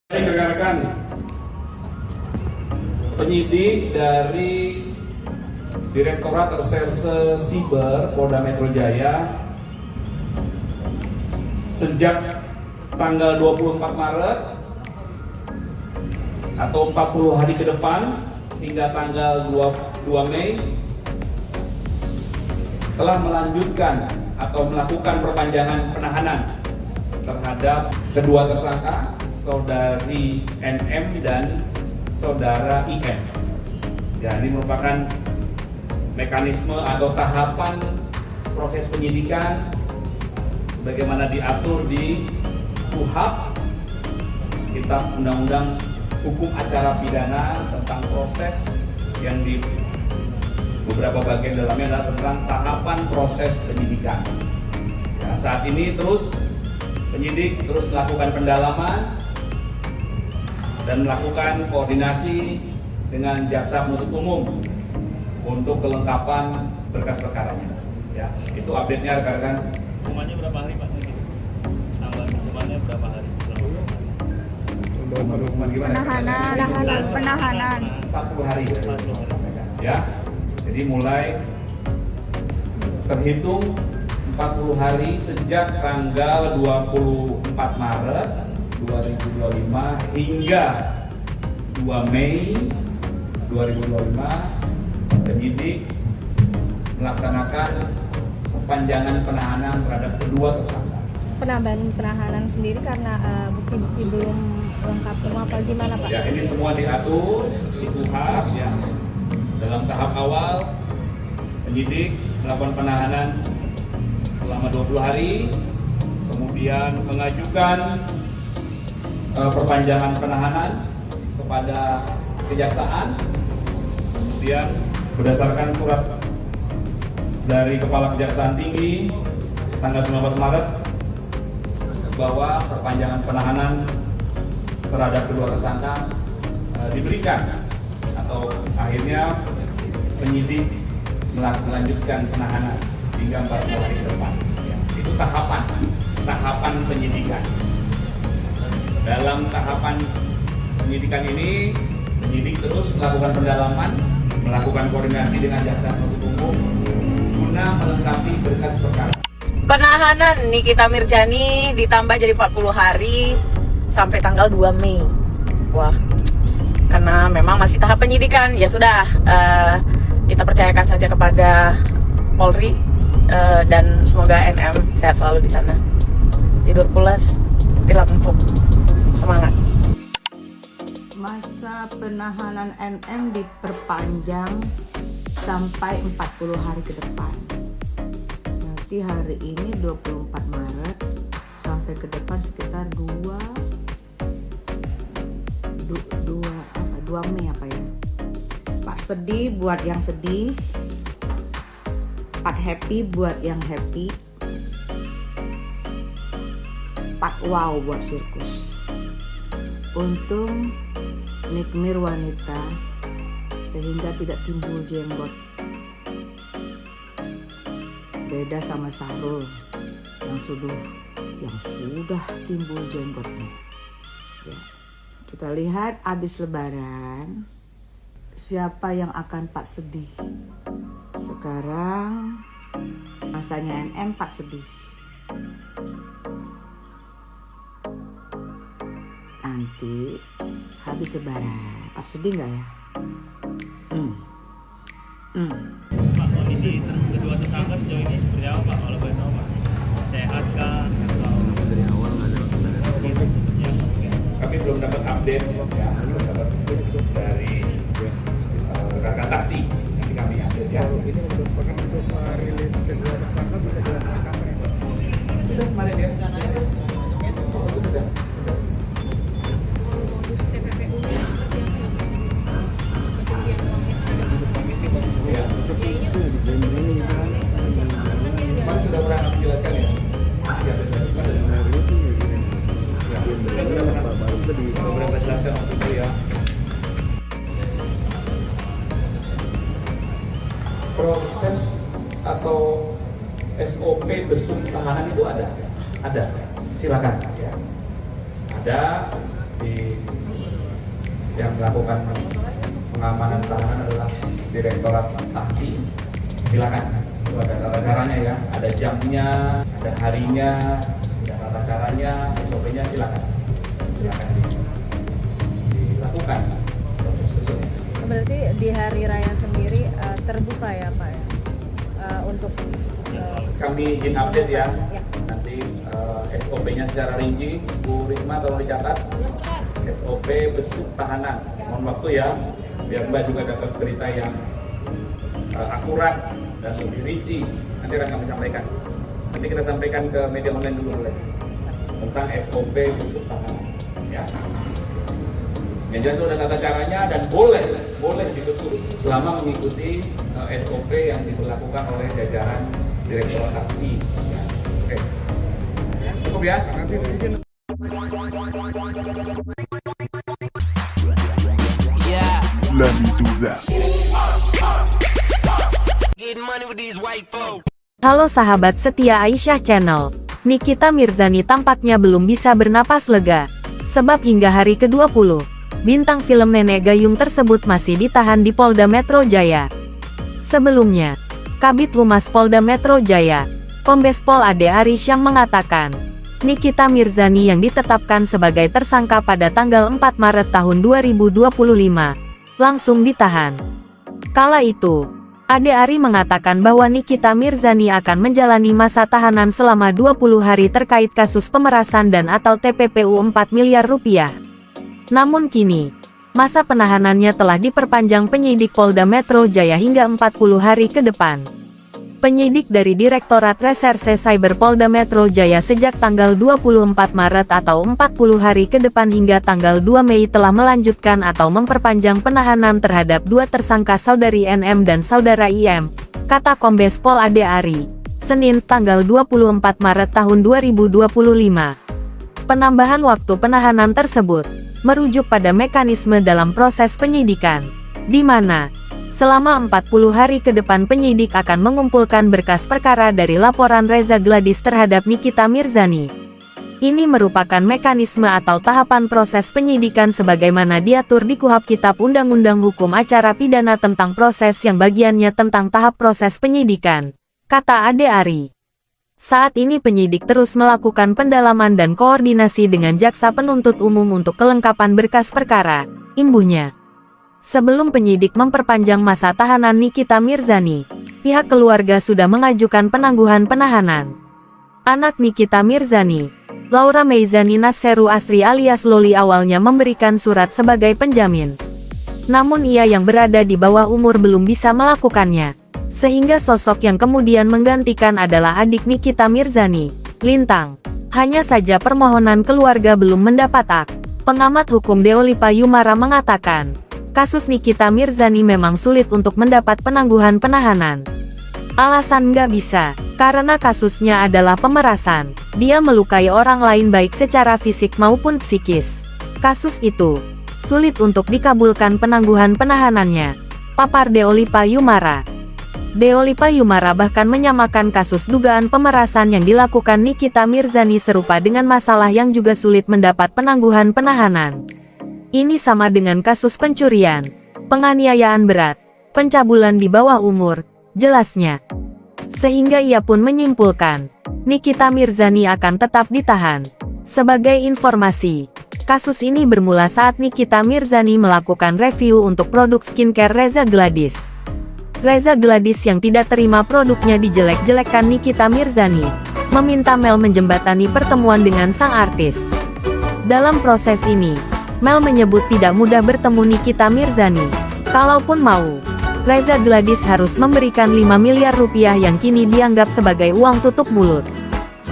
Baik rekan-rekan, penyidik dari Direktorat Reserse Siber Polda Metro Jaya sejak tanggal 24 Maret atau 40 hari ke depan hingga tanggal 22 Mei telah melanjutkan atau melakukan perpanjangan penahanan terhadap kedua tersangka, saudari NM dan saudara IM. Ya, ini merupakan mekanisme atau tahapan proses penyidikan sebagaimana diatur di KUHP, Kitab Undang-Undang Hukum Acara Pidana, tentang proses yang di beberapa bagian dalamnya adalah tentang tahapan proses penyidikan. Ya, saat ini penyidik terus melakukan pendalaman dan melakukan koordinasi dengan jaksa penuntut umum untuk kelengkapan berkas perkaranya. Ya, itu update-nya rekan-rekan. Hukumannya berapa hari Pak? Tambahan hukumannya berapa hari? Hukuman gimana? Penahanan. 40 hari. Ya. Jadi mulai terhitung 40 hari sejak tanggal 24 Maret 2025 hingga 2 Mei 2025 penyidik melaksanakan perpanjangan penahanan terhadap kedua tersangka. Penambahan penahanan sendiri karena bukti-bukti belum lengkap semua apa gimana Pak? Ya, ini semua diatur di KUHP ya. Dalam tahap awal penyidik melakukan penahanan selama 20 hari, kemudian mengajukan perpanjangan penahanan kepada kejaksaan, kemudian berdasarkan surat dari Kepala Kejaksaan Tinggi tanggal 19 Maret bahwa perpanjangan penahanan terhadap kedua tersangka diberikan, atau akhirnya penyidik melanjutkan penahanan hingga 40 hari ke depan. Ya, itu tahapan penyidikan. Dalam tahapan penyidikan ini, penyidik terus melakukan pendalaman, melakukan koordinasi dengan jaksa penuntut umum guna melengkapi berkas perkara. Penahanan Nikita Mirzani ditambah jadi 40 hari sampai tanggal 2 Mei. Wah, karena memang masih tahap penyidikan, ya sudah, kita percayakan saja kepada Polri, dan semoga NM sehat selalu di sana. Tidur pulas, tilam empuk. Semangat. Masa penahanan NM diperpanjang sampai 40 hari ke depan. Nanti hari ini 24 Maret sampai ke depan sekitar 2 Mei apa ya. Pak sedih buat yang sedih, Pak happy buat yang happy, Pak wow buat sirkus. Untung nikmir wanita sehingga tidak timbul jenggot. Beda sama Sahrul yang sudah timbul jenggotnya. Ya. Kita lihat abis lebaran siapa yang akan Pak sedih. Sekarang masanya NM Pak sedih. Nanti habis lebaran Pak sedih nggak ya? Pak, kondisi kedua tersangka sejauh ini seperti apa Pak? Kalau boleh tahu Pak, sehat kah? Atau dari awal nggak ada Kami belum dapat update ya, belum dapat dari rekan Takti. Nanti kami update ya. Ini merupakan untuk rilis kedua tersangka bisa dilakukan kapan ya Pak? Sudah kemarin ya. Oh, sudah. Ya. Kemarin sudah pernah kami jelaskan ya. Ya, beberapa jelaskan waktu itu ya. Proses atau SOP besuk tahanan itu ada, silakan ya. Ada di Yang melakukan pengamanan tahanan adalah Direktorat Tahti. Silakan, itu ada tata caranya ya, ada jamnya, ada harinya, ada tata caranya, SOP-nya, silakan dilakukan proses besoknya. Berarti di hari raya sendiri terbuka ya Pak ya? Untuk Kami izin update ya, Ya. nanti SOP-nya secara rinci. Bu Risma tolong dicatat, SOP besuk tahanan. Mohon waktu ya, biar Mbak juga dapat berita yang akurat dan lebih rinci. Nanti akan kami sampaikan. Nanti kita sampaikan ke media online dulu boleh, tentang SOP besuk tahanan. Ya. Yang jelas sudah tata caranya dan boleh dibesuk selama mengikuti SOP yang diberlakukan oleh jajaran Direktorat Tahti. Ya. Oke. Cukup ya. Nanti izin. Let me do that. Halo sahabat setia Aisyah Channel. Nikita Mirzani tampaknya belum bisa bernapas lega. Sebab hingga hari ke-20, bintang film Nenek Gayung tersebut masih ditahan di Polda Metro Jaya. Sebelumnya, Kabid Humas Polda Metro Jaya, Kombes Pol Ade Arisyam mengatakan, Nikita Mirzani yang ditetapkan sebagai tersangka pada tanggal 4 Maret tahun 2025, langsung ditahan. Kala itu, Ade Ari mengatakan bahwa Nikita Mirzani akan menjalani masa tahanan selama 20 hari terkait kasus pemerasan dan atau TPPU 4 miliar rupiah. Namun kini, masa penahanannya telah diperpanjang penyidik Polda Metro Jaya hingga 40 hari ke depan. Penyidik dari Direktorat Reserse Cyber Polda Metro Jaya sejak tanggal 24 Maret atau 40 hari ke depan hingga tanggal 2 Mei telah melanjutkan atau memperpanjang penahanan terhadap dua tersangka saudari NM dan saudara IM, kata Kombes Pol Ade Ari, Senin tanggal 24 Maret tahun 2025. Penambahan waktu penahanan tersebut merujuk pada mekanisme dalam proses penyidikan, di mana selama 40 hari ke depan penyidik akan mengumpulkan berkas perkara dari laporan Reza Gladys terhadap Nikita Mirzani. Ini merupakan mekanisme atau tahapan proses penyidikan sebagaimana diatur di KUHP Kitab Undang-Undang Hukum Acara Pidana tentang proses yang bagiannya tentang tahap proses penyidikan, kata Ade Ari. Saat ini penyidik terus melakukan pendalaman dan koordinasi dengan jaksa penuntut umum untuk kelengkapan berkas perkara, imbuhnya. Sebelum penyidik memperpanjang masa tahanan Nikita Mirzani, pihak keluarga sudah mengajukan penangguhan penahanan. Anak Nikita Mirzani, Laura Meizani Nasseru Asri alias Loli awalnya memberikan surat sebagai penjamin. Namun ia yang berada di bawah umur belum bisa melakukannya, sehingga sosok yang kemudian menggantikan adalah adik Nikita Mirzani, Lintang. Hanya saja permohonan keluarga belum mendapat ak. Pengamat hukum Deolipa Yumara mengatakan, kasus Nikita Mirzani memang sulit untuk mendapat penangguhan penahanan. Alasan nggak bisa, karena kasusnya adalah pemerasan. Dia melukai orang lain baik secara fisik maupun psikis. Kasus itu sulit untuk dikabulkan penangguhan penahanannya, papar Deolipa Yumara. Deolipa Yumara bahkan menyamakan kasus dugaan pemerasan yang dilakukan Nikita Mirzani serupa dengan masalah yang juga sulit mendapat penangguhan penahanan. Ini sama dengan kasus pencurian, penganiayaan berat, pencabulan di bawah umur, jelasnya. Sehingga ia pun menyimpulkan, Nikita Mirzani akan tetap ditahan. Sebagai informasi, kasus ini bermula saat Nikita Mirzani melakukan review untuk produk skincare Reza Gladys. Reza Gladys yang tidak terima produknya dijelek-jelekkan Nikita Mirzani, meminta Mel menjembatani pertemuan dengan sang artis. Dalam proses ini, Mel menyebut tidak mudah bertemu Nikita Mirzani. Kalaupun mau, Reza Gladys harus memberikan 5 miliar rupiah yang kini dianggap sebagai uang tutup mulut.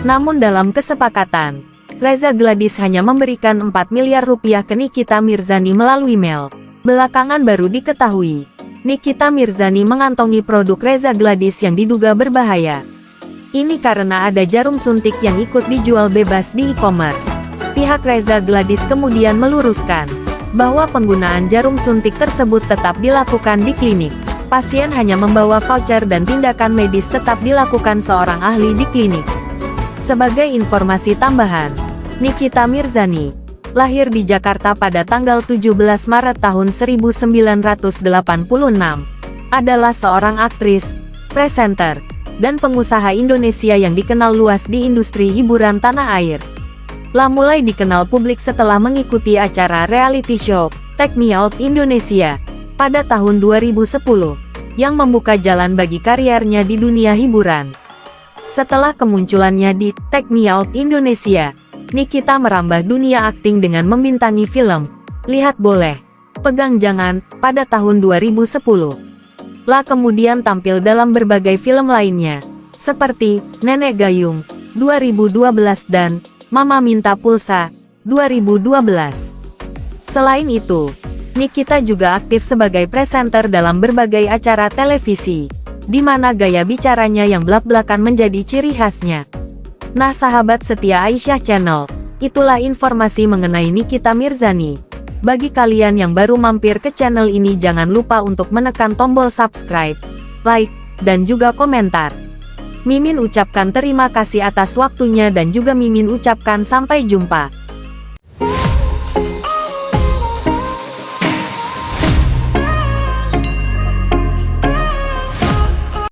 Namun dalam kesepakatan, Reza Gladys hanya memberikan 4 miliar rupiah ke Nikita Mirzani melalui Mel. Belakangan baru diketahui, Nikita Mirzani mengantongi produk Reza Gladys yang diduga berbahaya. Ini karena ada jarum suntik yang ikut dijual bebas di e-commerce. Pihak Reza Gladys kemudian meluruskan bahwa penggunaan jarum suntik tersebut tetap dilakukan di klinik. Pasien hanya membawa voucher dan tindakan medis tetap dilakukan seorang ahli di klinik. Sebagai informasi tambahan, Nikita Mirzani, Lahir di Jakarta pada tanggal 17 Maret tahun 1986, adalah seorang aktris, presenter, dan pengusaha Indonesia yang dikenal luas di industri hiburan tanah air. La mulai dikenal publik setelah mengikuti acara reality show Take Me Out Indonesia pada tahun 2010, yang membuka jalan bagi karirnya di dunia hiburan. Setelah kemunculannya di Take Me Out Indonesia, Nikita merambah dunia akting dengan membintangi film Lihat Boleh, Pegang Jangan pada tahun 2010. La kemudian tampil dalam berbagai film lainnya, seperti Nenek Gayung 2012 dan Mama Minta Pulsa 2012. Selain itu, Nikita juga aktif sebagai presenter dalam berbagai acara televisi, di mana gaya bicaranya yang blak-blakan menjadi ciri khasnya. Nah sahabat setia Aisyah Channel, itulah informasi mengenai Nikita Mirzani. Bagi kalian yang baru mampir ke channel ini jangan lupa untuk menekan tombol subscribe, like, dan juga komentar. Mimin ucapkan terima kasih atas waktunya dan juga Mimin ucapkan sampai jumpa.